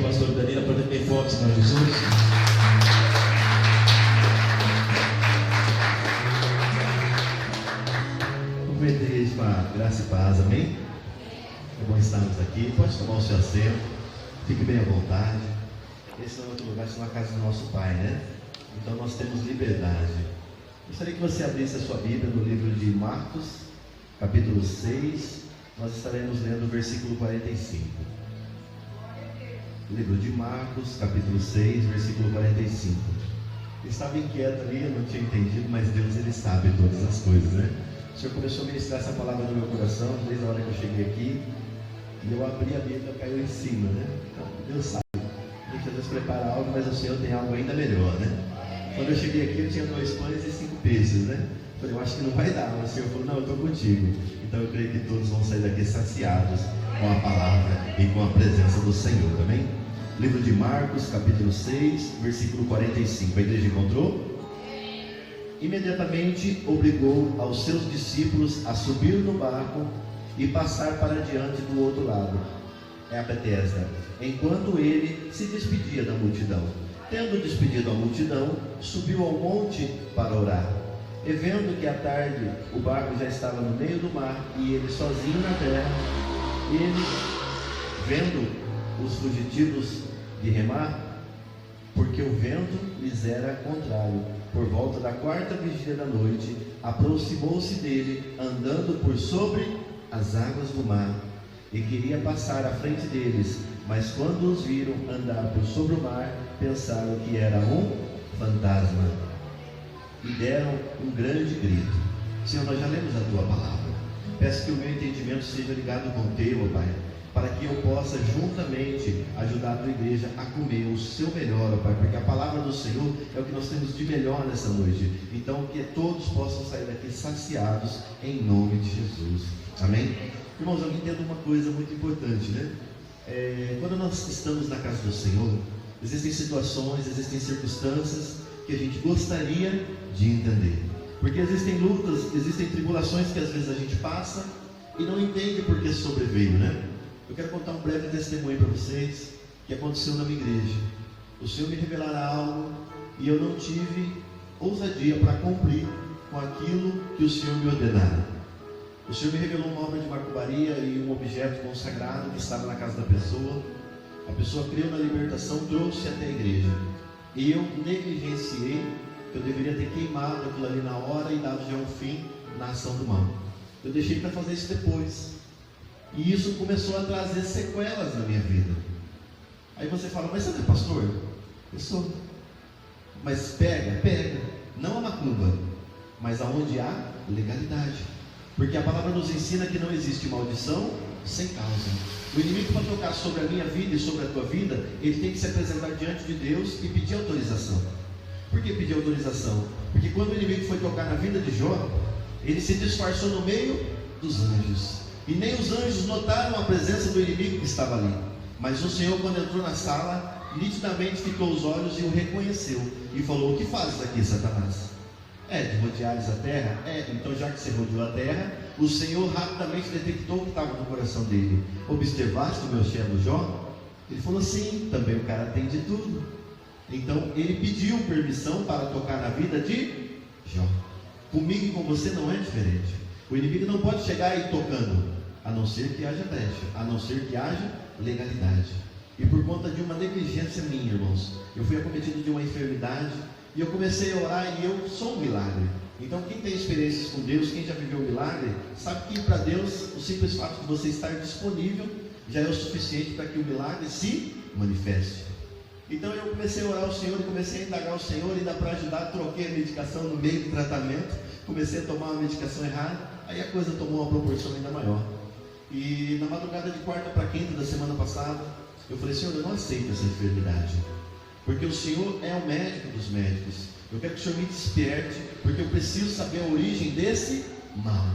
pastor Danilo, para ver bem forte, Senhor Jesus. Cumprimenteis com a graça e paz, amém? É bom estarmos aqui. Pode tomar o seu assento, fique bem à vontade. Esse não é outro lugar, senão a casa do nosso Pai, né? Então nós temos liberdade. Gostaria que você abrisse a sua Bíblia no livro de Marcos, capítulo 6. Nós estaremos lendo o versículo 45. Livro de Marcos, capítulo 6, versículo 45. Eu estava inquieto ali, eu não tinha entendido, mas Deus, Ele sabe todas as coisas, né? O Senhor começou a ministrar essa palavra no meu coração desde a hora que eu cheguei aqui, e eu abri a Bíblia e caiu em cima, né? Então, Deus sabe. A gente às vezes prepara algo, mas o Senhor tem algo ainda melhor, né? Quando eu cheguei aqui, eu tinha 2 pães e 5 peixes, né? Eu falei, eu acho que não vai dar, mas o Senhor falou, não, eu estou contigo. Então eu creio que todos vão sair daqui saciados com a palavra e com a presença do Senhor, amém? Livro de Marcos, capítulo 6, versículo 45. A igreja encontrou? Imediatamente obrigou aos seus discípulos a subir no barco e passar para diante do outro lado, é a Betesda, enquanto ele se despedia da multidão. Tendo despedido a multidão, subiu ao monte para orar. E vendo que à tarde o barco já estava no meio do mar e ele sozinho na terra, ele, vendo os fugitivos de remar, porque o vento lhes era contrário, por volta da 4ª vigília da noite, aproximou-se dele, andando por sobre as águas do mar, e queria passar à frente deles, mas quando os viram andar por sobre o mar, pensaram que era um fantasma, e deram um grande grito. Senhor, nós já lemos a tua palavra. Peço que o meu entendimento seja ligado com o teu, ó Pai, para que eu possa juntamente ajudar a tua igreja a comer o seu melhor, ó Pai, porque a palavra do Senhor é o que nós temos de melhor nessa noite. Então que todos possam sair daqui saciados em nome de Jesus, amém? Irmãos, eu entendo uma coisa muito importante, né? Quando nós estamos na casa do Senhor, existem situações, existem circunstâncias que a gente gostaria de entender, porque existem lutas, existem tribulações que às vezes a gente passa e não entende por que sobreveio, né? Eu quero contar um breve testemunho para vocês que aconteceu na minha igreja. O Senhor me revelará algo e eu não tive ousadia para cumprir com aquilo que o Senhor me ordenara. O Senhor me revelou uma obra de macumbaria e um objeto consagrado que estava na casa da pessoa. A pessoa creu na libertação, trouxe até a igreja, e eu negligenciei, que eu deveria ter queimado aquilo ali na hora e dado já um fim na ação do mal. Eu deixei para fazer isso depois, e isso começou a trazer sequelas na minha vida. Aí você fala, mas você não é pastor? Eu sou. Mas pega, não a macumba, mas aonde há legalidade, porque a palavra nos ensina que não existe maldição sem causa. O inimigo, para tocar sobre a minha vida e sobre a tua vida, ele tem que se apresentar diante de Deus e pedir autorização. Por que pedir autorização? Porque quando o inimigo foi tocar na vida de Jó, ele se disfarçou no meio dos anjos, e nem os anjos notaram a presença do inimigo que estava ali. Mas o Senhor, quando entrou na sala, nitidamente ficou os olhos e o reconheceu, e falou, o que fazes aqui, Satanás? De rodeares a terra? Então já que você rodeou a terra, o Senhor rapidamente detectou o que estava no coração dele. Observaste o meu servo Jó? Ele falou, sim, também o cara tem de tudo. Então ele pediu permissão para tocar na vida de Jó. Comigo e com você não é diferente. O inimigo não pode chegar aí tocando, a não ser que haja brecha, a não ser que haja legalidade. E por conta de uma negligência minha, irmãos, eu fui acometido de uma enfermidade, e eu comecei a orar, e eu sou um milagre. Então quem tem experiências com Deus, quem já viveu um milagre, sabe que para Deus o simples fato de você estar disponível já é o suficiente para que o milagre se manifeste. Então eu comecei a orar ao Senhor e comecei a indagar ao Senhor, e ainda para ajudar, troquei a medicação no meio do tratamento, comecei a tomar uma medicação errada, aí a coisa tomou uma proporção ainda maior. E na madrugada de quarta para quinta da semana passada, eu falei, Senhor, eu não aceito essa enfermidade, porque o Senhor é o médico dos médicos. Eu quero que o Senhor me desperte, porque eu preciso saber a origem desse mal.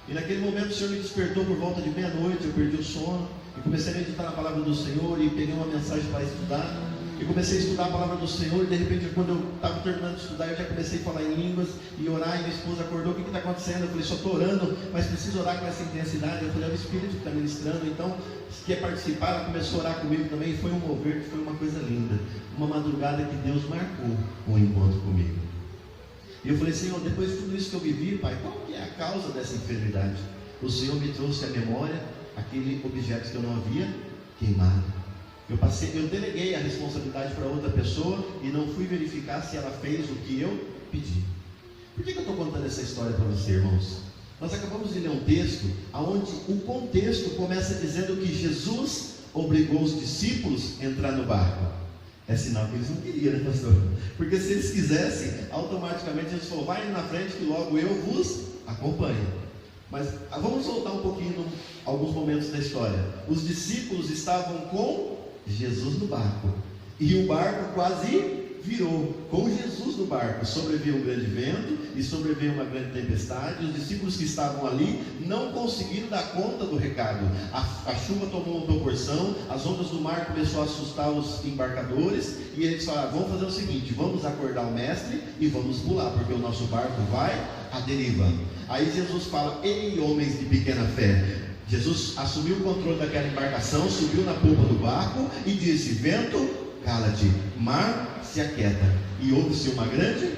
E naquele momento o Senhor me despertou por volta de meia-noite, eu perdi o sono, e comecei a meditar na palavra do Senhor, e peguei uma mensagem para estudar, e comecei a estudar a palavra do Senhor, e de repente, quando eu estava terminando de estudar, eu já comecei a falar em línguas e orar, e minha esposa acordou: o que está acontecendo? Eu falei: só estou orando, mas preciso orar com essa intensidade. Eu falei: é o Espírito que está ministrando, então, se quer participar. Ela começou a orar comigo também, e foi um mover que foi uma coisa linda, uma madrugada que Deus marcou um encontro comigo. E eu falei: Senhor, depois de tudo isso que eu vivi, Pai, qual que é a causa dessa enfermidade? O Senhor me trouxe à memória aquele objeto que eu não havia queimado. Eu deleguei a responsabilidade para outra pessoa e não fui verificar se ela fez o que eu pedi. Por que eu estou contando essa história para você, irmãos? Nós acabamos de ler um texto onde o contexto começa dizendo que Jesus obrigou os discípulos a entrar no barco. É sinal que eles não queriam, né, pastor? Porque se eles quisessem, automaticamente Jesus falou: vai na frente que logo eu vos acompanho. Mas vamos voltar um pouquinho alguns momentos da história. Os discípulos estavam com Jesus no barco, e o barco quase virou. Com Jesus no barco sobreveio um grande vento e sobreveio uma grande tempestade. Os discípulos que estavam ali não conseguiram dar conta do recado. A chuva tomou uma proporção, as ondas do mar começaram a assustar os embarcadores, e eles falaram: vamos fazer o seguinte, vamos acordar o mestre e vamos pular, porque o nosso barco vai à deriva. Aí Jesus fala: ei, homens de pequena fé. Jesus assumiu o controle daquela embarcação, subiu na polpa do barco e disse: vento, cala-te, mar, se aquieta. E houve-se uma grande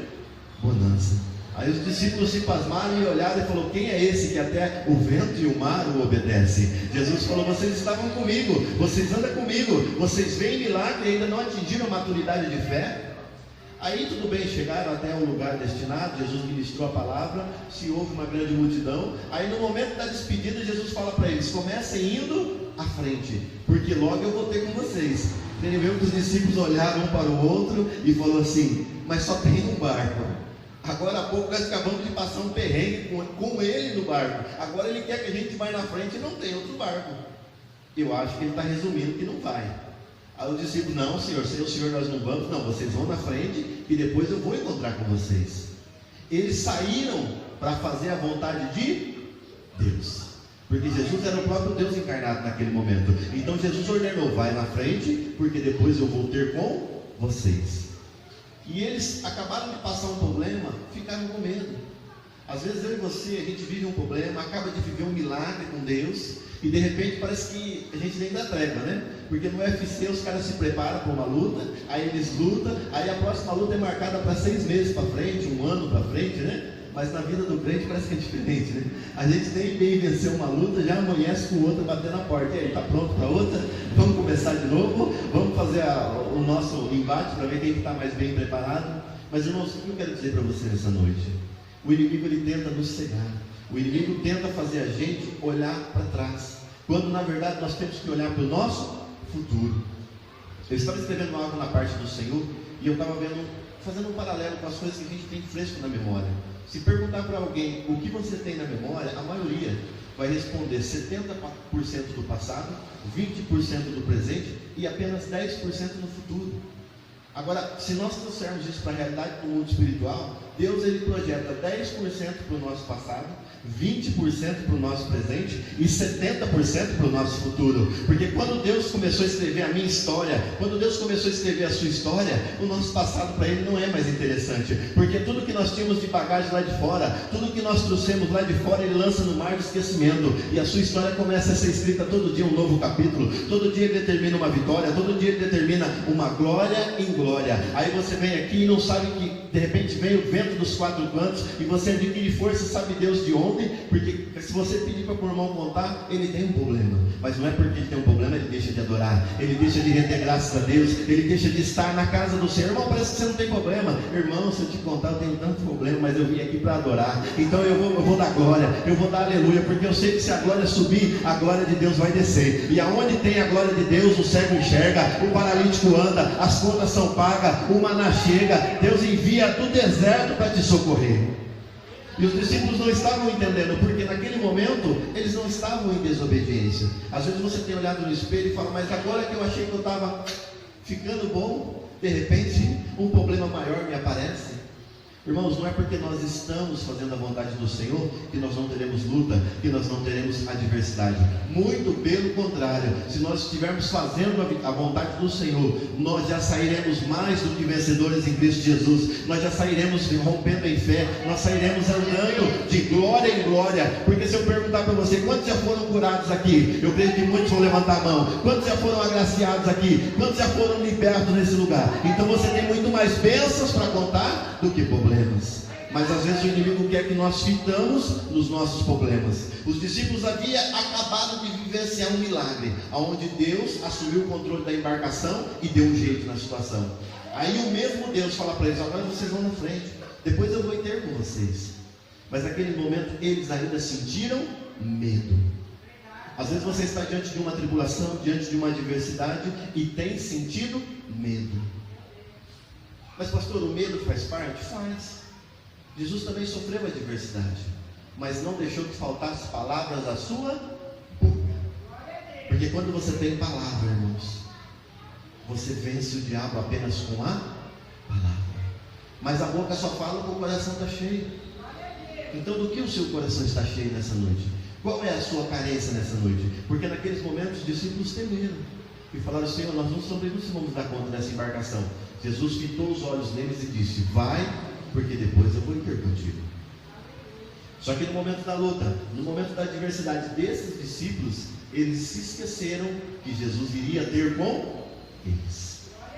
bonança. Aí os discípulos se pasmaram e olharam e falaram: quem é esse que até o vento e o mar o obedecem? Jesus falou: vocês estavam comigo, vocês andam comigo, vocês veem milagre e ainda não atingiram a maturidade de fé? Aí tudo bem, chegaram até o lugar destinado, Jesus ministrou a palavra, se houve uma grande multidão. Aí no momento da despedida, Jesus fala para eles: comecem indo à frente, porque logo eu vou ter com vocês. Ele viu que os discípulos olharam um para o outro e falou assim: mas só tem um barco. Agora há pouco nós acabamos de passar um perrengue com ele no barco, agora ele quer que a gente vá na frente e não tem outro barco. Eu acho que ele está resumindo que não vai. Aí os discípulos: não, Senhor, sem o Senhor nós não vamos. Não, vocês vão na frente e depois eu vou encontrar com vocês. Eles saíram para fazer a vontade de Deus, porque Jesus era o próprio Deus encarnado naquele momento. Então Jesus ordenou: vai na frente, porque depois eu vou ter com vocês. E eles acabaram de passar um problema, ficaram com medo. Às vezes eu e você, a gente vive um problema, acaba de viver um milagre com Deus, e de repente parece que a gente nem dá trégua, né? Porque no UFC os caras se preparam para uma luta, aí eles lutam, aí a próxima luta é marcada para 6 meses para frente, 1 ano para frente, né? Mas na vida do crente parece que é diferente, né? A gente nem bem venceu uma luta, já amanhece com o outro batendo na porta. E aí, está pronto para outra? Vamos começar de novo? Vamos fazer o nosso embate para ver quem está mais bem preparado? Mas irmãos, o que eu quero dizer para você nessa noite? O inimigo, ele tenta nos cegar. O inimigo tenta fazer a gente olhar para trás, quando na verdade nós temos que olhar para o nosso futuro. Eu estava escrevendo algo na parte do Senhor, e eu estava fazendo um paralelo com as coisas que a gente tem fresco na memória. Se perguntar para alguém o que você tem na memória, a maioria vai responder 70% do passado, 20% do presente e apenas 10% no futuro. Agora, se nós trouxermos isso para a realidade do mundo espiritual, Deus, ele projeta 10% para o nosso passado, 20% para o nosso presente e 70% para o nosso futuro. Porque quando Deus começou a escrever a minha história, quando Deus começou a escrever a sua história, o nosso passado para Ele não é mais interessante, porque tudo que nós tínhamos de bagagem lá de fora, tudo que nós trouxemos lá de fora, Ele lança no mar do esquecimento, e a sua história começa a ser escrita todo dia um novo capítulo. Todo dia Ele determina uma vitória, todo dia Ele determina uma glória em glória. Aí você vem aqui e não sabe que de repente vem o vento dos 4 cantos, e você adquire força, sabe Deus de onde? Porque se você pedir para o irmão contar, ele tem um problema, mas não é porque ele tem um problema, ele deixa de adorar, ele deixa de render graças a Deus, ele deixa de estar na casa do Senhor. Irmão, parece que você não tem problema. Irmão, se eu te contar, eu tenho tanto problema, mas eu vim aqui para adorar, então eu vou dar glória, eu vou dar aleluia, porque eu sei que se a glória subir, a glória de Deus vai descer, e aonde tem a glória de Deus, o cego enxerga, o paralítico anda, as contas são pagas, o maná chega, Deus envia do deserto para te socorrer. E os discípulos não estavam entendendo, porque naquele momento eles não estavam em desobediência. Às vezes você tem olhado no espelho e fala: mas agora que eu achei que eu estava ficando bom, de repente um problema maior me aparece. Irmãos, não é porque nós estamos fazendo a vontade do Senhor que nós não teremos luta, que nós não teremos adversidade. Muito pelo contrário, se nós estivermos fazendo a vontade do Senhor, nós já sairemos mais do que vencedores em Cristo Jesus. Nós já sairemos rompendo em fé, nós sairemos andando de glória em glória. Porque se eu perguntar para você, quantos já foram curados aqui? Eu creio que muitos vão levantar a mão. Quantos já foram agraciados aqui? Quantos já foram libertos nesse lugar? Então você tem muito mais bênçãos para contar do que problemas. Mas às vezes o inimigo quer que nós fitamos nos nossos problemas. Os discípulos haviam acabado de vivenciar um milagre, onde Deus assumiu o controle da embarcação e deu um jeito na situação. Aí o mesmo Deus fala para eles: agora vocês vão na frente, depois eu vou ter com vocês. Mas naquele momento eles ainda sentiram medo. Às vezes você está diante de uma tribulação, diante de uma adversidade e tem sentido medo. Mas pastor, o medo faz parte? Faz. Jesus também sofreu adversidade, mas não deixou que faltasse palavras à sua boca. Porque quando você tem palavra, irmãos, você vence o diabo apenas com a palavra. Mas a boca só fala quando o coração está cheio. Então do que o seu coração está cheio nessa noite? Qual é a sua carência nessa noite? Porque naqueles momentos os discípulos temeram e falaram: Senhor, nós não sabemos se vamos dar conta dessa embarcação. Jesus fitou os olhos neles e disse: vai, porque depois eu vou ir ter contigo. Só que no momento da luta, no momento da adversidade desses discípulos, eles se esqueceram que Jesus iria ter com eles.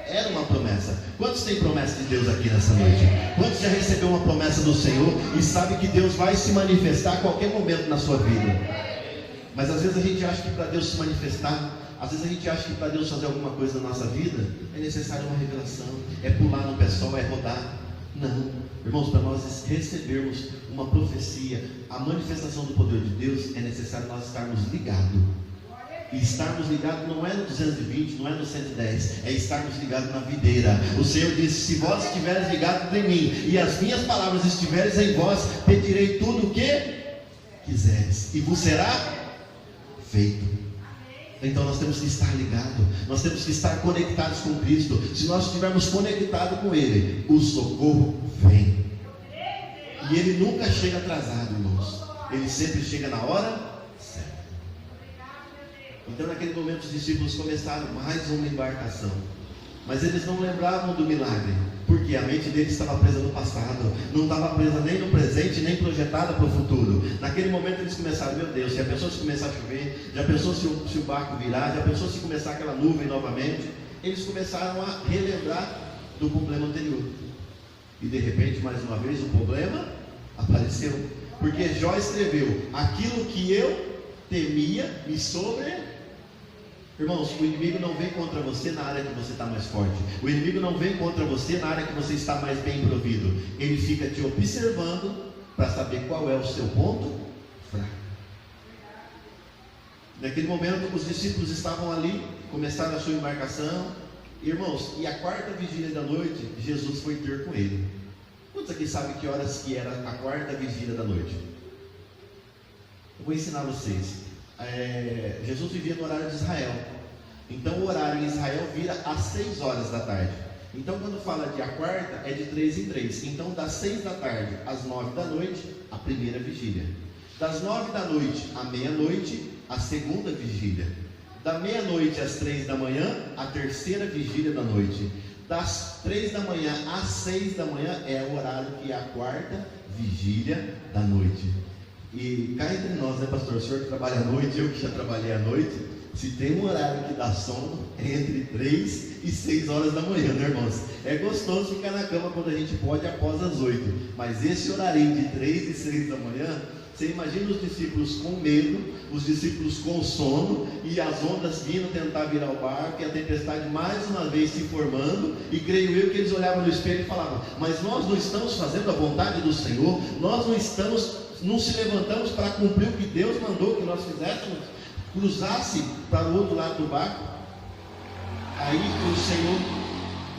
Era uma promessa. Quantos têm promessa de Deus aqui nessa noite? Quantos já recebeu uma promessa do Senhor e sabe que Deus vai se manifestar a qualquer momento na sua vida? Mas às vezes a gente acha que para Deus se manifestar, às vezes a gente acha que para Deus fazer alguma coisa na nossa vida é necessário uma revelação, é pular no pé sol, é rodar. Não, irmãos, para nós recebermos uma profecia, a manifestação do poder de Deus, é necessário nós estarmos ligados. E estarmos ligados não é no 220, não é no 110, é estarmos ligados na videira. O Senhor disse: se vós estiveres ligados em mim e as minhas palavras estiveres em vós, pedirei tudo o que quiseres e vos será feito. Então nós temos que estar ligados, nós temos que estar conectados com Cristo. Se nós estivermos conectados com Ele, o socorro vem. E Ele nunca chega atrasado, irmãos. Ele sempre chega na hora certa. Então naquele momento os discípulos começaram mais uma embarcação. Mas eles não lembravam do milagre, porque a mente deles estava presa no passado, não estava presa nem no presente, nem projetada para o futuro. Naquele momento eles começaram: meu Deus, já pensou se começar a chover? Já pensou se o barco virar? Já pensou se começar aquela nuvem novamente? Eles começaram a relembrar do problema anterior. E de repente, mais uma vez, o problema apareceu. Porque Jó escreveu: aquilo que eu temia me sobre... Irmãos, o inimigo não vem contra você na área que você está mais forte. O inimigo não vem contra você na área que você está mais bem provido. Ele fica te observando para saber qual é o seu ponto fraco. Naquele momento os discípulos estavam ali, começaram a sua embarcação. Irmãos, e a quarta vigília da noite, Jesus foi ter com ele. Quantos aqui sabem que horas que era a quarta vigília da noite? Eu vou ensinar vocês. Jesus vivia no horário de Israel. Então o horário em Israel vira às 6 horas da tarde. Então quando fala de a quarta, é de 3 em 3. Então das 6 da tarde às 9 da noite, a primeira vigília. Das 9 da noite à meia-noite, a segunda vigília. Da meia-noite às 3 da manhã, a terceira vigília da noite. Das 3 da manhã às 6 da manhã é o horário que é a quarta vigília da noite. E cá entre nós, né, pastor? O senhor que trabalha à noite, eu que já trabalhei à noite, se tem um horário que dá sono, é entre 3 e 6 horas da manhã, né, irmãos? É gostoso ficar na cama quando a gente pode após as 8, mas esse horário de 3 e 6 da manhã, você imagina os discípulos com medo, os discípulos com sono, e as ondas vindo tentar virar o barco, e a tempestade mais uma vez se formando, e creio eu que eles olhavam no espelho e falavam: mas nós não estamos fazendo a vontade do Senhor, nós não se levantamos para cumprir o que Deus mandou que nós fizéssemos, cruzasse para o outro lado do barco. Aí o Senhor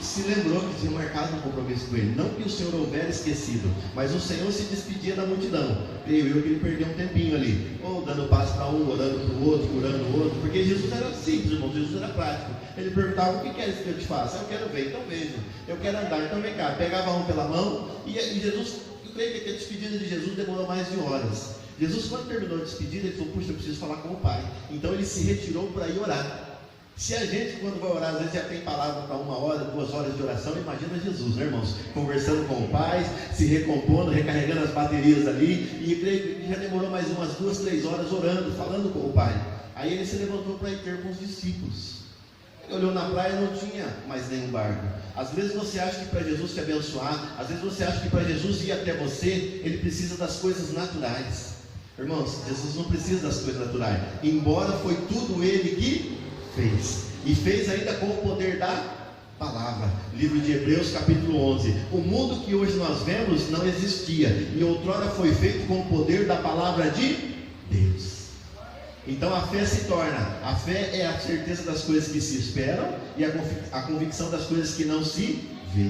se lembrou que tinha marcado um compromisso com ele. Não que o Senhor houvera esquecido, mas o Senhor se despedia da multidão. Creio eu que ele perdeu um tempinho ali, ou dando passo para um, orando para o outro, curando o outro, porque Jesus era simples, irmão, Jesus era prático. Ele perguntava: o que queres que eu te faça? Eu quero ver, então veja. Eu quero andar, então vem cá. Pegava um pela mão e Jesus, eu creio que a despedida de Jesus demorou mais de horas. Jesus, quando terminou a despedida, ele falou: puxa, eu preciso falar com o Pai. Então ele se retirou para ir orar. Se a gente, quando vai orar, às vezes já tem palavra para 1 hora, 2 horas de oração, imagina Jesus, né, irmãos? Conversando com o Pai, se recompondo, recarregando as baterias ali, e creio que ele já demorou mais umas 2, 3 horas orando, falando com o Pai. Aí ele se levantou para ir ter com os discípulos. Ele olhou na praia e não tinha mais nenhum barco. Às vezes você acha que para Jesus te abençoar, às vezes você acha que para Jesus ir até você, ele precisa das coisas naturais. Irmãos, Jesus não precisa das coisas naturais, embora foi tudo ele que fez, e fez ainda com o poder da palavra. Livro de Hebreus capítulo 11. O mundo que hoje nós vemos não existia, e outrora foi feito com o poder da palavra de Deus. Então a fé se torna, a fé é a certeza das coisas que se esperam e a convicção das coisas que não se vê.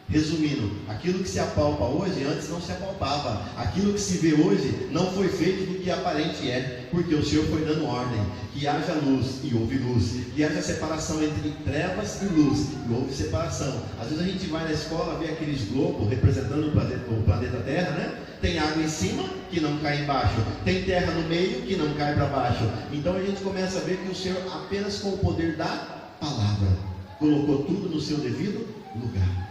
Resumindo, aquilo que se apalpa hoje, antes não se apalpava. Aquilo que se vê hoje não foi feito do que aparente é, porque o Senhor foi dando ordem, que haja luz e houve luz, que haja separação entre trevas e luz, e houve separação. Às vezes a gente vai na escola, vê aqueles globos representando o planeta Terra, né? Tem água em cima que não cai embaixo, tem terra no meio que não cai para baixo. Então a gente começa a ver que o Senhor, apenas com o poder da palavra, colocou tudo no seu devido lugar.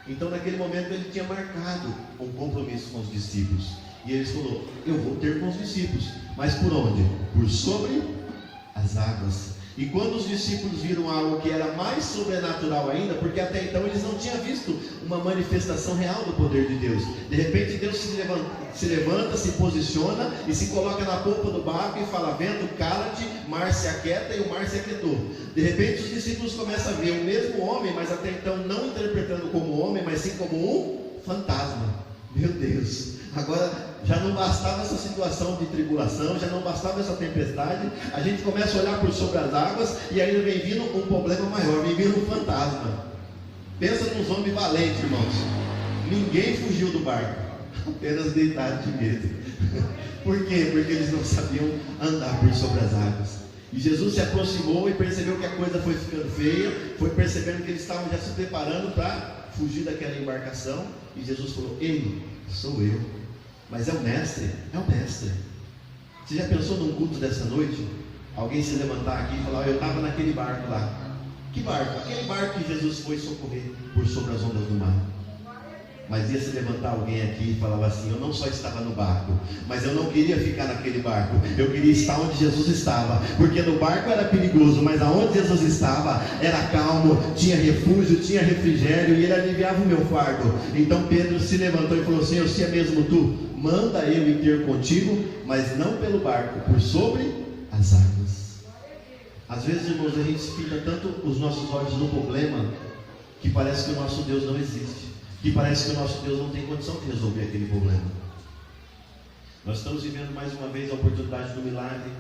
Então naquele momento ele tinha marcado um compromisso com os discípulos, e ele falou: eu vou ter com os discípulos, mas por onde? Por sobre as águas. E quando os discípulos viram algo que era mais sobrenatural ainda, porque até então eles não tinham visto uma manifestação real do poder de Deus, de repente Deus se levanta, se posiciona e se coloca na polpa do barco e fala: vento, cala-te, mar se aquieta, e o mar se aquietou. De repente os discípulos começam a ver o mesmo homem, mas até então não interpretando como homem, mas sim como um fantasma. Meu Deus, agora já não bastava essa situação de tribulação, já não bastava essa tempestade, a gente começa a olhar por sobre as águas e ainda vem vindo um problema maior, vem vindo um fantasma. Pensa nos homens valentes, irmãos. Ninguém fugiu do barco, apenas deitados de medo. Por quê? Porque eles não sabiam andar por sobre as águas. E Jesus se aproximou e percebeu que a coisa foi ficando feia, foi percebendo que eles estavam já se preparando para fugir daquela embarcação, e Jesus falou: ei, sou eu. Mas é o mestre, é o mestre. Você já pensou num culto dessa noite? Alguém se levantar aqui e falar: eu estava naquele barco lá. Que barco? Aquele barco que Jesus foi socorrer por sobre as ondas do mar. Mas ia se levantar alguém aqui e falava assim: eu não só estava no barco, mas eu não queria ficar naquele barco, eu queria estar onde Jesus estava, porque no barco era perigoso, mas aonde Jesus estava era calmo, tinha refúgio, tinha refrigério, e ele aliviava o meu fardo. Então Pedro se levantou e falou: Senhor, se é mesmo tu, manda eu ir ter contigo, mas não pelo barco, por sobre as águas. Às vezes, irmãos, a gente fica tanto os nossos olhos no problema, que parece que o nosso Deus não existe, que parece que o nosso Deus não tem condição de resolver aquele problema. Nós estamos vivendo mais uma vez a oportunidade do milagre.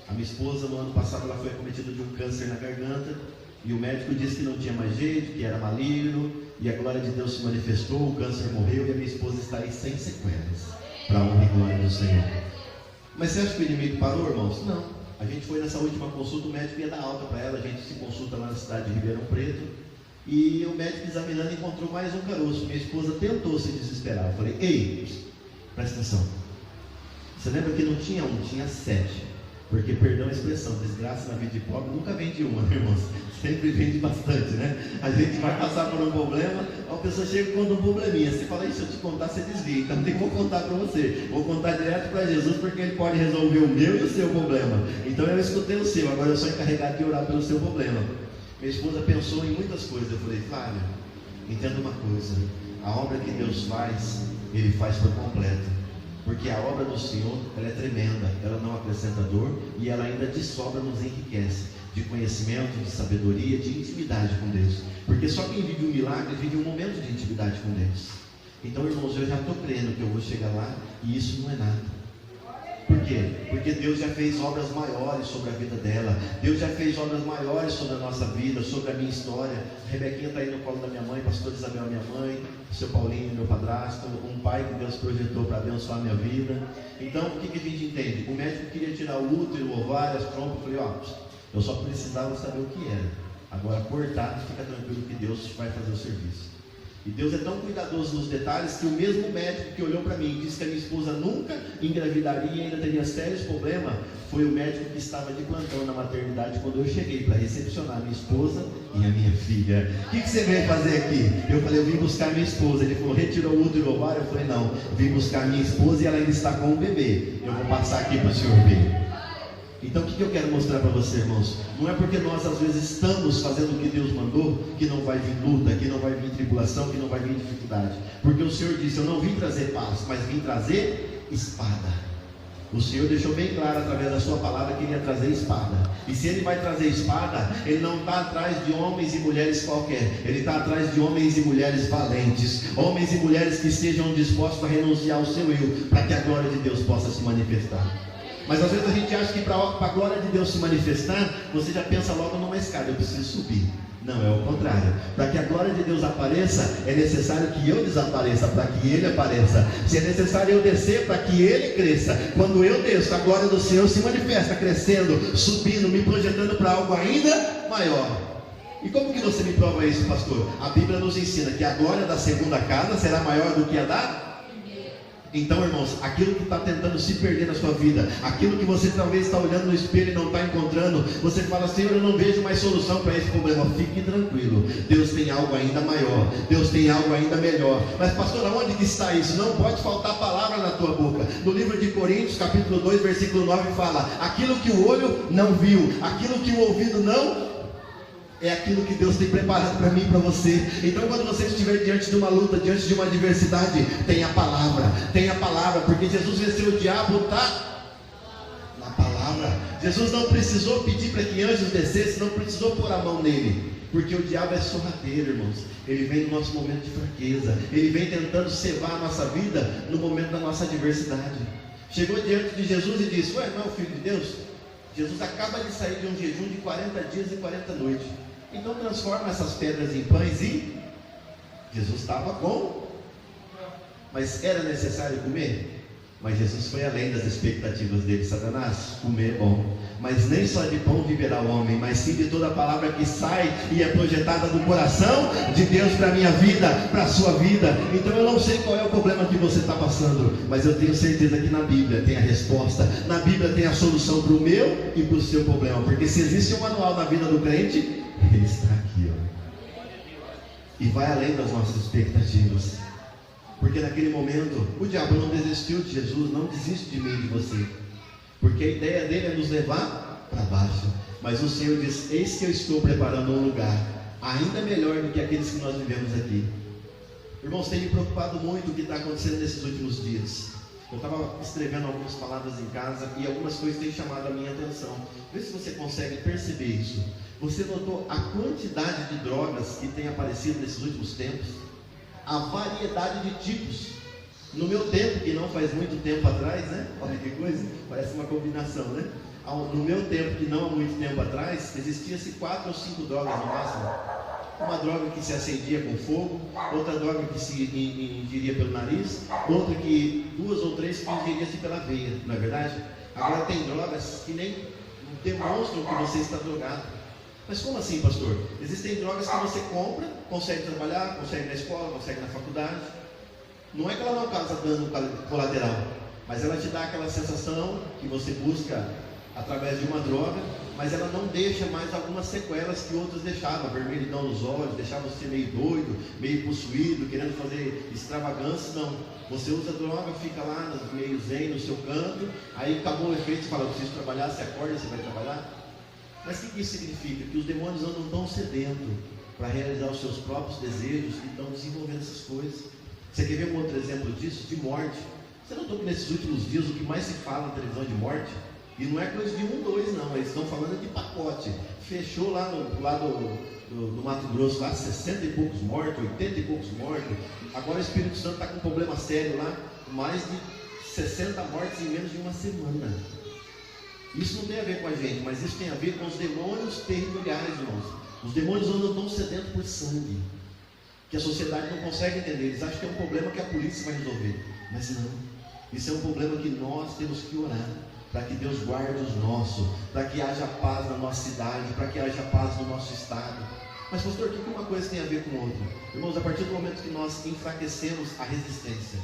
A minha esposa, no ano passado, ela foi acometida de um câncer na garganta, e o médico disse que não tinha mais jeito, que era maligno, e a glória de Deus se manifestou, o câncer morreu, e a minha esposa está aí sem sequelas, para a honra e glória do Senhor. Mas você acha que o inimigo parou, irmãos? Não. A gente foi nessa última consulta, o médico ia dar alta para ela, a gente se consulta lá na cidade de Ribeirão Preto, e o médico examinando encontrou mais um caroço. Minha esposa tentou se desesperar. Eu falei: ei, presta atenção. Você lembra que não tinha um, tinha 7. Porque, perdão a expressão, desgraça na vida de pobre nunca vem de uma, né, irmãos? Sempre vem de bastante, né? A gente vai passar por um problema, a pessoa chega com um probleminha. Você fala: se eu te contar, você desvia. Então nem vou contar para você. Vou contar direto para Jesus, porque Ele pode resolver o meu e o seu problema. Então eu escutei o seu, agora eu sou encarregado de orar pelo seu problema. Minha esposa pensou em muitas coisas. Eu falei: Flávia, entenda uma coisa, a obra que Deus faz, Ele faz por completo, porque a obra do Senhor, ela é tremenda, ela não acrescenta dor, e ela ainda de sobra nos enriquece, de conhecimento, de sabedoria, de intimidade com Deus, porque só quem vive um milagre, vive um momento de intimidade com Deus. Então, irmãos, eu já estou crendo que eu vou chegar lá, e isso não é nada. Por quê? Porque Deus já fez obras maiores sobre a vida dela. Deus já fez obras maiores sobre a nossa vida, sobre a minha história. A Rebequinha está aí no colo da minha mãe, pastor Isabel, minha mãe, o seu Paulinho, meu padrasto, um pai que Deus projetou para abençoar a minha vida. Então, o que a gente entende? O médico queria tirar o útero, o ovário, as trompas. Eu falei, eu só precisava saber o que era. Agora, cortar, fica tranquilo que Deus vai fazer o serviço. E Deus é tão cuidadoso nos detalhes que o mesmo médico que olhou para mim e disse que a minha esposa nunca engravidaria e ainda teria sérios problemas, foi o médico que estava de plantão na maternidade quando eu cheguei para recepcionar a minha esposa e a minha filha. O que você veio fazer aqui? Eu falei, eu vim buscar minha esposa. Ele falou, retirou o útero e o ovário? Eu falei, não, eu vim buscar minha esposa e ela ainda está com um bebê. Eu vou passar aqui para o senhor ver. Então o que eu quero mostrar para você, irmãos? Não é porque nós às vezes estamos fazendo o que Deus mandou que não vai vir luta, que não vai vir tribulação, que não vai vir dificuldade. Porque o Senhor disse, eu não vim trazer paz, mas vim trazer espada. O Senhor deixou bem claro através da sua palavra que Ele ia trazer espada. E se Ele vai trazer espada, Ele não está atrás de homens e mulheres qualquer. Ele está atrás de homens e mulheres valentes. Homens e mulheres que estejam dispostos a renunciar ao seu eu, para que a glória de Deus possa se manifestar. Mas às vezes a gente acha que para a glória de Deus se manifestar, você já pensa logo numa escada, eu preciso subir. Não, é o contrário. Para que a glória de Deus apareça, é necessário que eu desapareça para que Ele apareça. Se é necessário eu descer para que Ele cresça. Quando eu desço, a glória do Senhor se manifesta, crescendo, subindo, me projetando para algo ainda maior. E como que você me prova isso, pastor? A Bíblia nos ensina que a glória da segunda casa será maior do que a da... Então, irmãos, aquilo que está tentando se perder na sua vida, aquilo que você talvez está olhando no espelho e não está encontrando, você fala, Senhor, eu não vejo mais solução para esse problema. Fique tranquilo, Deus tem algo ainda maior, Deus tem algo ainda melhor. Mas pastor, aonde que está isso? Não pode faltar palavra na tua boca. No livro de Coríntios, capítulo 2, versículo 9 fala, aquilo que o olho não viu, aquilo que o ouvido não... É aquilo que Deus tem preparado para mim e para você. Então quando você estiver diante de uma luta, diante de uma adversidade, tenha a palavra, porque Jesus venceu o diabo, tá? Na palavra. Jesus não precisou pedir para que anjos descessem, não precisou pôr a mão nele, porque o diabo é sorrateiro, irmãos. Ele vem no nosso momento de fraqueza, ele vem tentando cevar a nossa vida no momento da nossa adversidade. Chegou diante de Jesus e disse, ué, não é o Filho de Deus? Jesus acaba de sair de um jejum de 40 dias e 40 noites. Então transforma essas pedras em pães e... Jesus estava com... Mas era necessário comer? Mas Jesus foi além das expectativas dele. Satanás, comer é bom, mas nem só de pão viverá o homem, mas sim de toda a palavra que sai e é projetada do coração de Deus para a minha vida, para a sua vida. Então eu não sei qual é o problema que você está passando, mas eu tenho certeza que na Bíblia tem a resposta, na Bíblia tem a solução para o meu e para o seu problema, porque se existe um manual na vida do crente, ele está aqui, e vai além das nossas expectativas. Porque naquele momento, o diabo não desistiu de Jesus, não desiste de mim e de você. Porque a ideia dele é nos levar para baixo. Mas o Senhor diz, eis que eu estou preparando um lugar ainda melhor do que aqueles que nós vivemos aqui. Irmãos, tem me preocupado muito o que está acontecendo nesses últimos dias. Eu estava escrevendo algumas palavras em casa e algumas coisas têm chamado a minha atenção. Vê se você consegue perceber isso. Você notou a quantidade de drogas que tem aparecido nesses últimos tempos? A variedade de tipos. No meu tempo, que não faz muito tempo atrás, né? Olha que coisa, parece uma combinação, né? No meu tempo, que não há muito tempo atrás, existia-se 4 ou 5 drogas no máximo. Uma droga que se acendia com fogo, outra droga que se ingeria pelo nariz, outra que 2 ou 3 que ingeria-se pela veia, não é verdade? Agora tem drogas que nem demonstram que você está drogado. Mas como assim, pastor? Existem drogas que você compra, consegue trabalhar, consegue na escola, consegue na faculdade. Não é que ela não causa dano colateral, mas ela te dá aquela sensação que você busca através de uma droga, mas ela não deixa mais algumas sequelas que outras deixavam, vermelhidão nos olhos, deixava você meio doido, meio possuído, querendo fazer extravagância. Não, você usa a droga, fica lá meio zen no seu canto, aí acabou o efeito, você fala, eu preciso trabalhar, você acorda, você vai trabalhar. Mas o que isso significa? Que os demônios andam tão sedentos para realizar os seus próprios desejos e estão desenvolvendo essas coisas. Você quer ver um outro exemplo disso? De morte. Você notou que nesses últimos dias o que mais se fala na televisão de morte? E não é coisa de 1, 2 não, eles estão falando de pacote. Fechou lá no Mato Grosso, lá 60 e poucos mortos, 80 e poucos mortos. Agora o Espírito Santo está com um problema sério lá, mais de 60 mortes em menos de uma semana. Isso não tem a ver com a gente, mas isso tem a ver com os demônios territoriais, irmãos. Os demônios andam tão sedentos por sangue, que a sociedade não consegue entender. Eles acham que é um problema que a polícia vai resolver, mas não. Isso é um problema que nós temos que orar, para que Deus guarde os nossos, para que haja paz na nossa cidade, para que haja paz no nosso estado. Mas pastor, o que uma coisa tem a ver com outra? Irmãos, a partir do momento que nós enfraquecemos a resistência,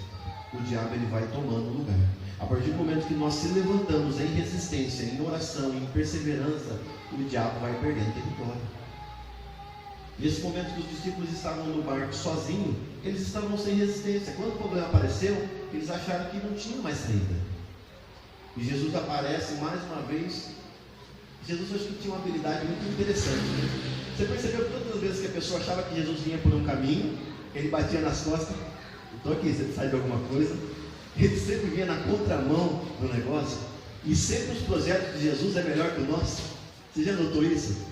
o diabo ele vai tomando lugar. A partir do momento que nós se levantamos em resistência, em oração, em perseverança, o diabo vai perdendo território. Nesse momento que os discípulos estavam no barco sozinhos, eles estavam sem resistência. Quando o problema apareceu, eles acharam que não tinha mais saída. E Jesus aparece mais uma vez. Jesus, acho que tinha uma habilidade muito interessante, né? Você percebeu que todas as vezes que a pessoa achava que Jesus vinha por um caminho, ele batia nas costas: estou aqui, você precisa de alguma coisa? Ele sempre vinha na contramão do negócio. E sempre os projetos de Jesus é melhor que o nosso. Você já notou isso?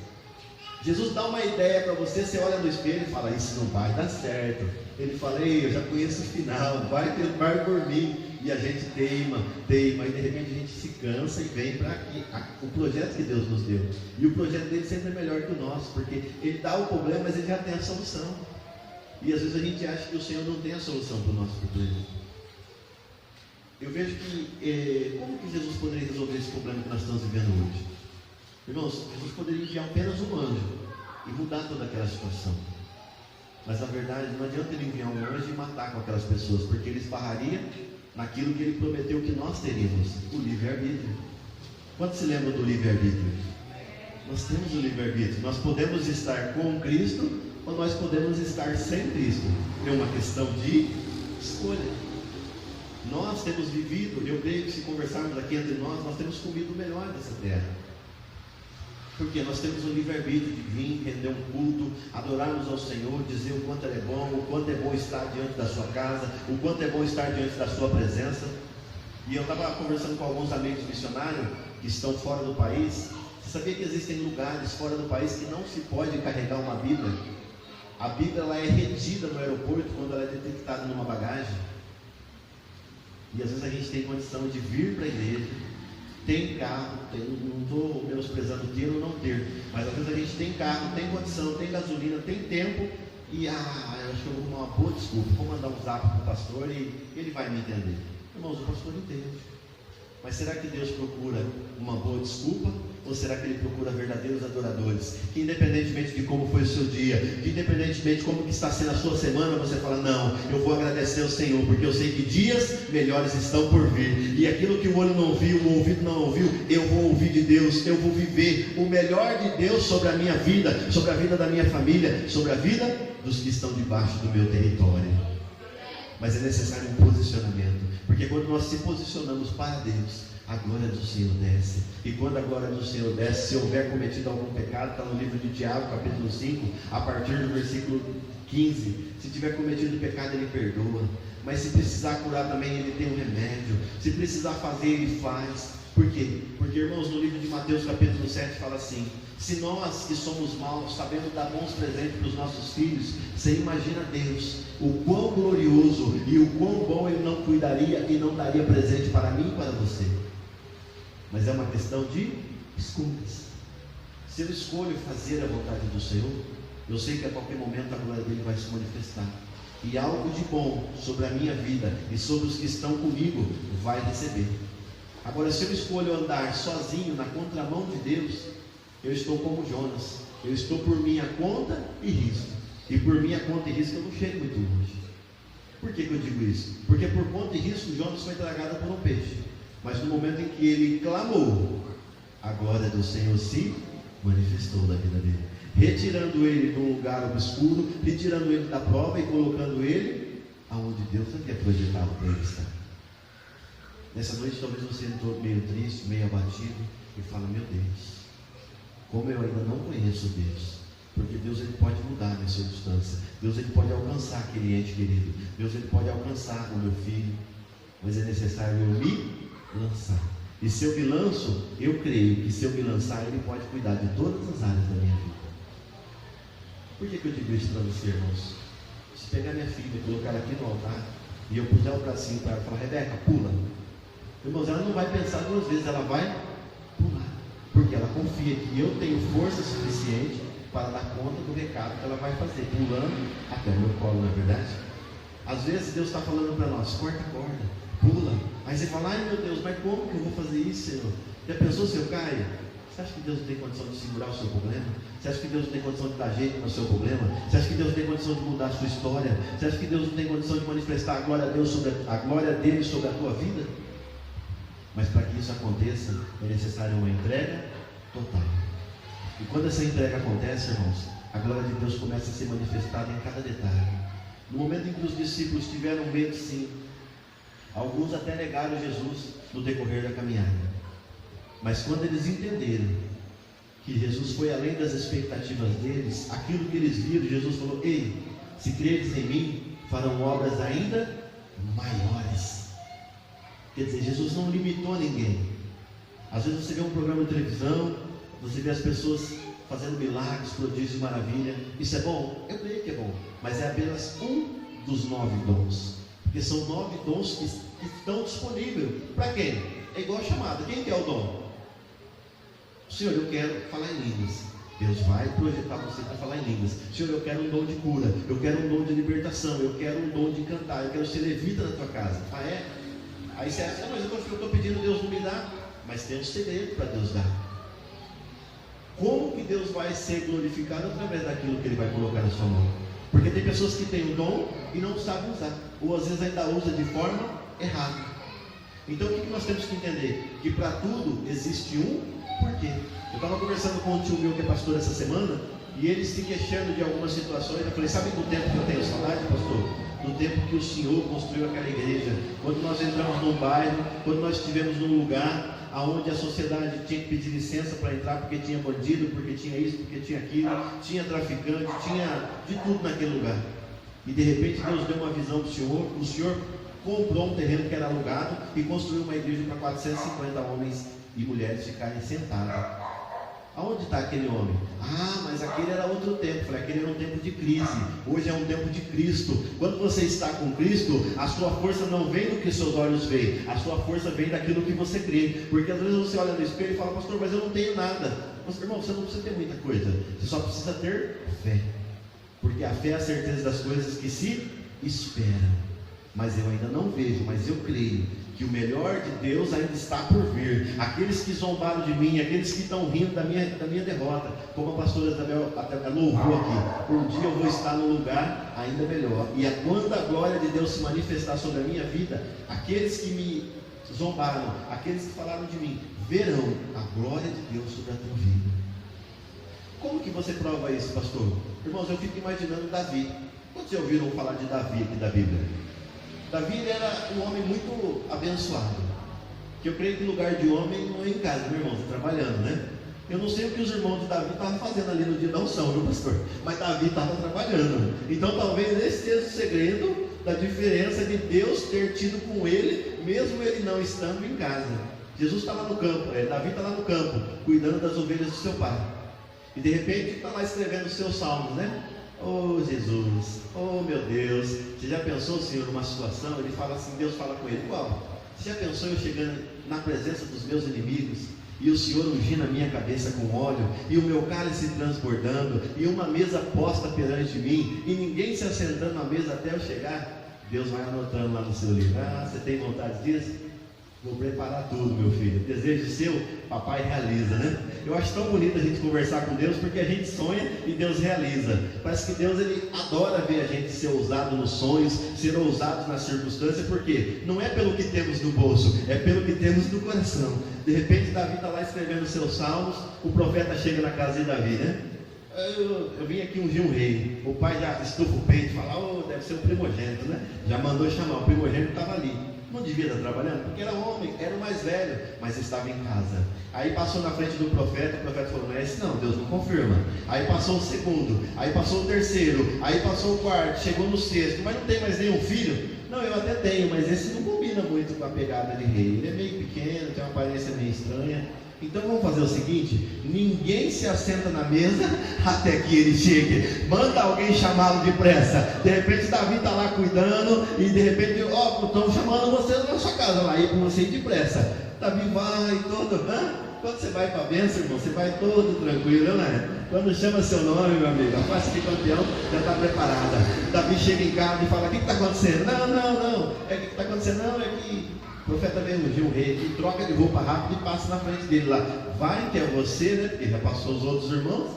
Jesus dá uma ideia para você, você olha no espelho e fala: isso não vai dar certo. Ele fala: ei, eu já conheço o final, vai por mim. E a gente teima, e de repente a gente se cansa e vem para aqui. O projeto que Deus nos deu. E o projeto dele sempre é melhor que o nosso, porque ele dá o problema, mas ele já tem a solução. E às vezes a gente acha que o Senhor não tem a solução para o nosso problema. Eu vejo que, como que Jesus poderia resolver esse problema que nós estamos vivendo hoje? Irmãos, Jesus poderia enviar apenas um anjo e mudar toda aquela situação. Mas na verdade não adianta ele enviar um anjo e matar com aquelas pessoas, porque ele esbarraria naquilo que ele prometeu que nós teríamos, o livre-arbítrio. Quantos se lembram do livre-arbítrio? Nós temos o livre-arbítrio. Nós podemos estar com Cristo ou nós podemos estar sem Cristo. É uma questão de escolha. Nós temos vivido, eu creio que se conversarmos aqui entre nós temos comido o melhor dessa terra. Porque nós temos o livre-arbítrio de vir, render um culto, adorarmos ao Senhor, dizer o quanto Ele é bom, o quanto é bom estar diante da sua casa, o quanto é bom estar diante da sua presença. E eu estava conversando com alguns amigos missionários que estão fora do país. Você sabia que existem lugares fora do país que não se pode carregar uma Bíblia? A Bíblia ela é retida no aeroporto quando ela é detectada numa bagagem. E às vezes a gente tem condição de vir para a igreja, tem carro, não estou menosprezando ter ou não ter, mas às vezes a gente tem carro, tem condição, tem gasolina, tem tempo, e eu acho que eu vou arrumar uma boa desculpa, vou mandar um zap para o pastor e ele vai me entender. Irmãos, o pastor entende. Mas será que Deus procura uma boa desculpa? Ou será que Ele procura verdadeiros adoradores? Que independentemente de como foi o seu dia, que independentemente de como que está sendo a sua semana, você fala: não, eu vou agradecer ao Senhor, porque eu sei que dias melhores estão por vir. E aquilo que o olho não viu, o ouvido não ouviu, eu vou ouvir de Deus, eu vou viver o melhor de Deus sobre a minha vida, sobre a vida da minha família, sobre a vida dos que estão debaixo do meu território. Mas é necessário um posicionamento, porque quando nós se posicionamos para Deus, a glória do Senhor desce. E quando a glória do Senhor desce, se houver cometido algum pecado, está no livro de Tiago, capítulo 5, a partir do versículo 15. Se tiver cometido pecado, Ele perdoa. Mas se precisar curar também, Ele tem um remédio. Se precisar fazer, Ele faz. Por quê? Porque, irmãos, no livro de Mateus, capítulo 7, fala assim: se nós que somos maus sabemos dar bons presentes para os nossos filhos, você imagina Deus, o quão glorioso e o quão bom Ele não cuidaria e não daria presente para mim e para você. Mas é uma questão de escolhas. Se eu escolho fazer a vontade do Senhor, eu sei que a qualquer momento a glória dele vai se manifestar. E algo de bom sobre a minha vida e sobre os que estão comigo vai receber. Agora, se eu escolho andar sozinho na contramão de Deus, eu estou como Jonas. Eu estou por minha conta e risco. E por minha conta e risco eu não chego muito longe. Por que eu digo isso? Porque por conta e risco Jonas foi tragado por um peixe. Mas no momento em que ele clamou, a glória do Senhor se manifestou na vida dele, retirando ele de um lugar obscuro, retirando ele da prova e colocando ele aonde Deus havia projetado para ele estar. Nessa noite talvez você entrou meio triste, meio abatido e fala: meu Deus, como eu ainda não conheço Deus. Porque Deus ele pode mudar a minha circunstância, Deus ele pode alcançar aquele ente querido, Deus ele pode alcançar o meu filho, mas é necessário eu me lançar. E se eu me lanço, eu creio que se eu me lançar, Ele pode cuidar de todas as áreas da minha vida. Por que eu digo isso para você, irmãos? Se pegar minha filha e colocar aqui no altar, e eu puser o bracinho para ela e falar: Rebeca, pula, Irmãos, ela não vai pensar duas vezes, ela vai pular, porque ela confia que eu tenho força suficiente para dar conta do recado que ela vai fazer, pulando até o meu colo, não é verdade? Às vezes Deus está falando para nós, corta a corda, pula. Aí você fala, ai meu Deus, mas como que eu vou fazer isso, Senhor? Já pensou se eu caio? Você acha que Deus não tem condição de segurar o seu problema? Você acha que Deus não tem condição de dar jeito no seu problema? Você acha que Deus não tem condição de mudar a sua história? Você acha que Deus não tem condição de manifestar a glória dele sobre a tua vida? Mas para que isso aconteça, é necessário uma entrega total. E quando essa entrega acontece, irmãos, a glória de Deus começa a ser manifestada em cada detalhe. No momento em que os discípulos tiveram medo, sim, alguns até negaram Jesus no decorrer da caminhada. Mas quando eles entenderam que Jesus foi além das expectativas deles, aquilo que eles viram, Jesus falou, ei, se creres em mim, farão obras ainda maiores. Quer dizer, Jesus não limitou ninguém. Às vezes você vê um programa de televisão, você vê as pessoas fazendo milagres, prodígios e maravilha. Isso é bom? Eu creio que é bom. Mas é apenas um dos 9 dons. Porque são 9 dons que estão disponíveis. Para quem? É igual a chamada. Quem quer o dom? Senhor, eu quero falar em línguas. Deus vai projetar você para falar em línguas. Senhor, eu quero um dom de cura. Eu quero um dom de libertação. Eu quero um dom de cantar. Eu quero ser levita na tua casa. Ah, é? Aí você acha, mas eu estou pedindo, Deus não me dá. Mas tem um segredo para Deus dar. Como que Deus vai ser glorificado através daquilo que Ele vai colocar na sua mão? Porque tem pessoas que têm o dom e não sabem usar, ou às vezes ainda usa de forma errada. Então o que nós temos que entender? Que para tudo existe um porquê. Eu estava conversando com um tio meu que é pastor essa semana, e ele se queixando de algumas situações. Eu falei, sabe do tempo que eu tenho saudade, pastor? Do tempo que o Senhor construiu aquela igreja, quando nós entramos num bairro, quando nós estivemos num lugar onde a sociedade tinha que pedir licença para entrar, porque tinha bandido, porque tinha isso, porque tinha aquilo, tinha traficante, tinha de tudo naquele lugar. E de repente Deus deu uma visão do Senhor. O Senhor comprou um terreno que era alugado e construiu uma igreja para 450 homens e mulheres ficarem sentados. Aonde está aquele homem? Ah, mas aquele era outro tempo. Falei, aquele era um tempo de crise. Hoje é um tempo de Cristo. Quando você está com Cristo, a sua força não vem do que seus olhos veem. A sua força vem daquilo que você crê. Porque às vezes você olha no espelho e fala, pastor, mas eu não tenho nada. Mas irmão, você não precisa ter muita coisa. Você só precisa ter fé. Porque a fé é a certeza das coisas que se esperam. Mas eu ainda não vejo, mas eu creio que o melhor de Deus ainda está por vir. Aqueles que zombaram de mim, aqueles que estão rindo da minha derrota, como a pastora Isabel até louvou aqui, um dia eu vou estar num lugar ainda melhor. E quando a glória de Deus se manifestar sobre a minha vida, aqueles que me zombaram, aqueles que falaram de mim, verão a glória de Deus sobre a tua vida. Como que você prova isso, pastor? Irmãos, eu fico imaginando Davi. Quantos já ouviram falar de Davi aqui da Bíblia? Davi era um homem muito abençoado, que eu creio que lugar de homem não é em casa, meu irmão, está trabalhando, né? Eu não sei o que os irmãos de Davi estavam fazendo ali no dia da unção, viu, pastor? Mas Davi estava trabalhando. Então talvez esse seja o segredo da diferença de Deus ter tido com ele, mesmo ele não estando em casa. Jesus está lá no campo, Davi está lá no campo, cuidando das ovelhas do seu pai. E de repente está lá escrevendo os seus salmos, né? Oh Jesus, oh meu Deus. Você já pensou, Senhor, numa situação? Ele fala assim, Deus fala com ele, igual. Você já pensou eu chegando na presença dos meus inimigos, e o Senhor ungindo a minha cabeça com óleo, e o meu cálice transbordando, e uma mesa posta perante mim, e ninguém se assentando na mesa até eu chegar? Deus vai anotando lá no seu livro. Ah, você tem vontade disso? Vou preparar tudo, meu filho. Desejo seu, papai realiza, né? Eu acho tão bonito a gente conversar com Deus, porque a gente sonha e Deus realiza. Parece que Deus, ele adora ver a gente ser ousado nos sonhos, ser ousado nas circunstâncias, porque não é pelo que temos no bolso, é pelo que temos no coração. De repente Davi está lá escrevendo seus salmos, o profeta chega na casa de Davi, né? Eu vim aqui ungir um rei. O pai já estufa o peito e fala, oh, deve ser o primogênito, né? Já mandou chamar, o primogênito estava ali. Não devia estar trabalhando, porque era homem, era o mais velho, mas estava em casa. Aí passou na frente do profeta, o profeta falou, não é esse não, Deus não confirma. Aí passou o segundo, aí passou o terceiro, aí passou o quarto, chegou no sexto, mas não tem mais nenhum filho? Não, eu até tenho, mas esse não combina muito com a pegada de rei. Ele é meio pequeno, tem uma aparência meio estranha. Então vamos fazer o seguinte: ninguém se assenta na mesa até que ele chegue. Manda alguém chamá-lo depressa. De repente Davi está lá cuidando e de repente, estão chamando você na sua casa lá, e para você ir depressa. Davi vai todo, quando você vai para a bênção, irmão, você vai todo tranquilo, né? Quando chama seu nome, meu amigo, a faixa de campeão já está preparada. Davi chega em casa e fala: o que está acontecendo? Não, o que está acontecendo? Não, é que o profeta veio ungir o rei, que troca de roupa rápido e passa na frente dele lá. Vai que é você, né? Porque já passou os outros irmãos.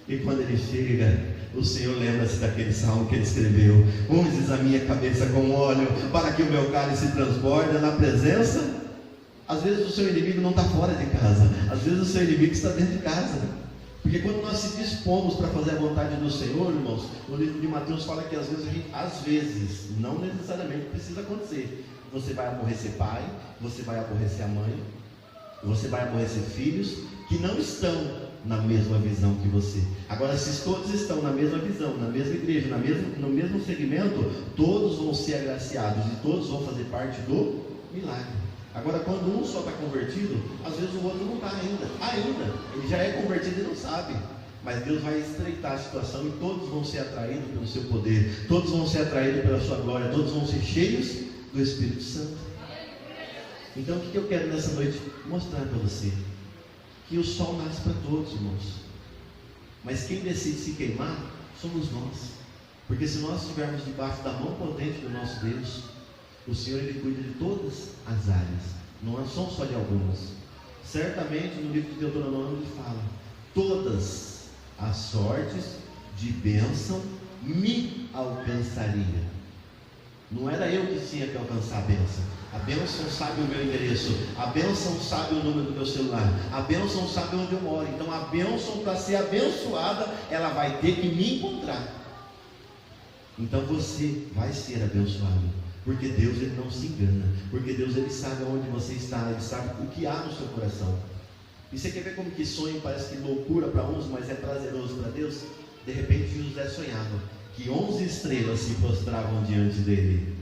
E quando ele chega, o Senhor lembra-se daquele salmo que ele escreveu: unges a minha cabeça com óleo, para que o meu cálice transborde na presença. Às vezes o seu inimigo não está fora de casa, às vezes o seu inimigo está dentro de casa. Porque quando nós se dispomos para fazer a vontade do Senhor, irmãos, no livro de Mateus fala que às vezes, não necessariamente precisa acontecer. Você vai aborrecer pai, você vai aborrecer a mãe, você vai aborrecer filhos que não estão na mesma visão que você. Agora, se todos estão na mesma visão, na mesma igreja, no mesmo segmento, todos vão ser agraciados e todos vão fazer parte do milagre. Agora, quando um só está convertido, às vezes o outro não está ainda, ele já é convertido e não sabe. Mas Deus vai estreitar a situação e todos vão ser atraídos pelo seu poder, todos vão ser atraídos pela sua glória, todos vão ser cheios do Espírito Santo. Então, o que eu quero nessa noite mostrar para você? Que o sol nasce para todos, irmãos, mas quem decide se queimar somos nós. Porque se nós estivermos debaixo da mão potente do nosso Deus, o Senhor, Ele cuida de todas as áreas, não são só de algumas. Certamente no livro de Deuteronômio ele fala: todas as sortes de bênção me alcançaria. Não era eu que tinha que alcançar a bênção. A bênção sabe o meu endereço, a bênção sabe o número do meu celular, a bênção sabe onde eu moro. Então a bênção, para ser abençoada, ela vai ter que me encontrar. Então você vai ser abençoado, porque Deus, Ele não se engana, porque Deus, Ele sabe onde você está, Ele sabe o que há no seu coração. E você quer ver como que sonho parece que loucura para uns, mas é prazeroso para Deus? De repente José sonhava que 11 estrelas se prostravam diante dele.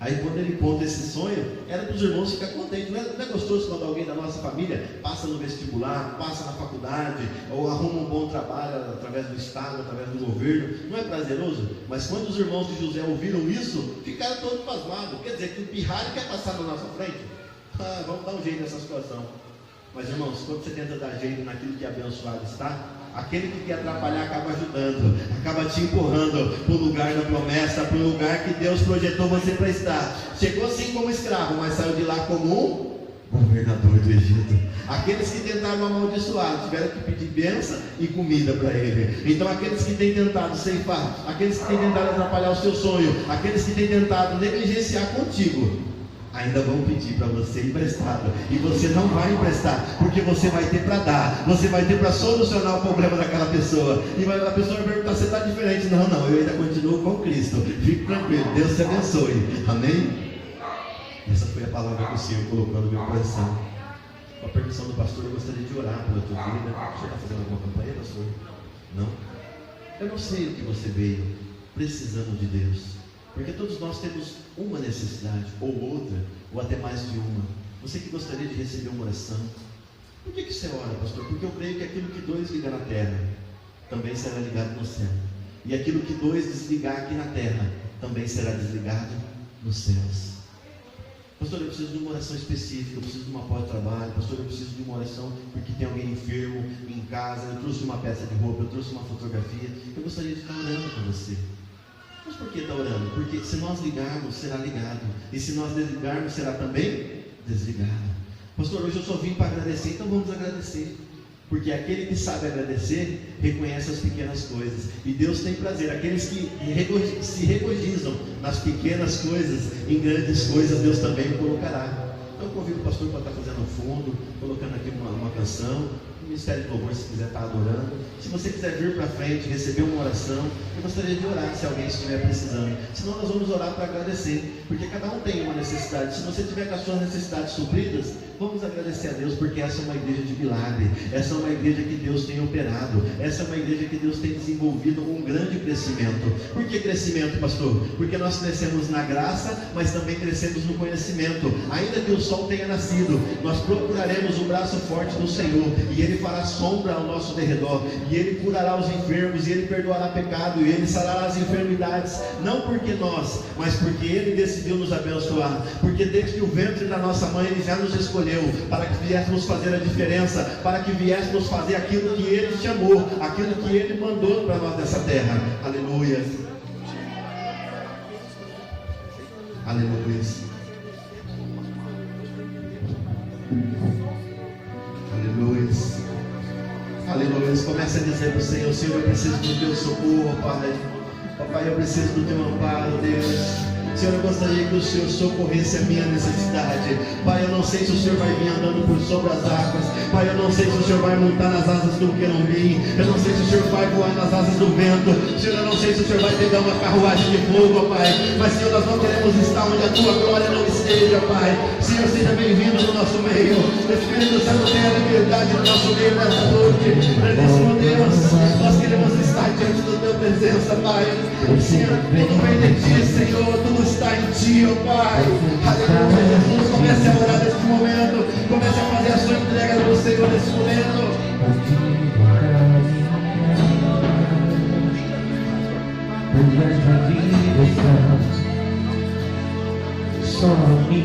Aí quando ele conta esse sonho, era para os irmãos ficar contentes. Não é gostoso quando alguém da nossa família passa no vestibular, passa na faculdade, ou arruma um bom trabalho através do Estado, através do governo? Não é prazeroso? Mas quando os irmãos de José ouviram isso, ficaram todos pasmados. Quer dizer que o pirralho quer passar na nossa frente? Vamos dar um jeito nessa situação. Mas irmãos, quando você tenta dar jeito naquilo que abençoado está, aquele que quer atrapalhar acaba ajudando, acaba te empurrando para o lugar da promessa, para o lugar que Deus projetou você para estar. Chegou assim como escravo, mas saiu de lá como um governador do Egito. Aqueles que tentaram amaldiçoar tiveram que pedir bênção e comida para ele. Então aqueles que têm tentado ceifar, aqueles que têm tentado atrapalhar o seu sonho, aqueles que têm tentado negligenciar contigo, ainda vão pedir para você emprestado, e você não vai emprestar, porque você vai ter para dar, você vai ter para solucionar o problema daquela pessoa, e a pessoa vai perguntar: você está diferente? Não, eu ainda continuo com Cristo, fique tranquilo, Deus te abençoe, amém? Essa foi a palavra que o Senhor colocou no meu coração. Com a permissão do pastor, eu gostaria de orar pela tua vida. O senhor está fazendo alguma campanha, pastor? Não? Eu não sei o que você veio precisando de Deus, porque todos nós temos uma necessidade, ou outra, ou até mais de uma. Você que gostaria de receber uma oração, por que você ora, pastor? Porque eu creio que aquilo que 2 ligar na terra, também será ligado no céu. E aquilo que 2 desligar aqui na terra, também será desligado nos céus. Pastor, eu preciso de uma oração específica, eu preciso de uma porta de trabalho. Pastor, eu preciso de uma oração porque tem alguém enfermo em casa. Eu trouxe uma peça de roupa, eu trouxe uma fotografia. Eu gostaria de estar orando com você. Mas por que está orando? Porque se nós ligarmos, será ligado. E se nós desligarmos, será também desligado. Pastor, hoje eu só vim para agradecer, então vamos agradecer. Porque aquele que sabe agradecer, reconhece as pequenas coisas. E Deus tem prazer. Aqueles que se regozijam nas pequenas coisas, em grandes coisas, Deus também o colocará. Então eu convido o pastor para estar fazendo um fundo, colocando aqui uma canção. O Ministério de Louvor, se quiser estar adorando. Se você quiser vir para frente, receber uma oração, eu gostaria de orar se alguém estiver precisando. Senão nós vamos orar para agradecer, porque cada um tem uma necessidade. Se você tiver com as suas necessidades supridas, Vamos agradecer a Deus, porque essa é uma igreja de milagre, essa é uma igreja que Deus tem operado, essa é uma igreja que Deus tem desenvolvido um grande crescimento. Por que crescimento, pastor? Porque nós crescemos na graça, mas também crescemos no conhecimento. Ainda que o sol tenha nascido, nós procuraremos o braço forte do Senhor, e Ele fará sombra ao nosso derredor, e Ele curará os enfermos, e Ele perdoará pecado, e Ele sarará as enfermidades, não porque nós, mas porque Ele decidiu nos abençoar, porque desde o ventre da nossa mãe Ele já nos escolheu para que viéssemos fazer a diferença, para que viéssemos fazer aquilo que Ele chamou, aquilo que Ele mandou para nós nessa terra. Aleluia. Aleluia. Aleluia. Aleluia. Comece a dizer para o Senhor: Senhor, eu preciso do teu socorro, Pai. Papai, eu preciso do teu amparo, Deus. Senhor, eu gostaria que o Senhor socorresse a minha necessidade. Pai, eu não sei se o Senhor vai vir andando por sobre as águas. Pai, eu não sei se o Senhor vai montar nas asas do querubim. Eu não sei se o Senhor vai voar nas asas do vento. Senhor, eu não sei se o Senhor vai pegar uma carruagem de fogo, Pai. Mas, Senhor, nós não queremos estar onde a tua glória não esteja, Pai. Senhor, seja bem-vindo no nosso meio. Espírito Santo, tenha liberdade no nosso meio nessa noite. Grandíssimo Deus, nós queremos estar diante da tua presença, Pai. Senhor, tudo vem de ti, Senhor. Tudo está em ti, ó Pai. Aleluia, Jesus. Comece a orar neste momento. Comece a fazer a sua entrega do Senhor nesse momento. Só me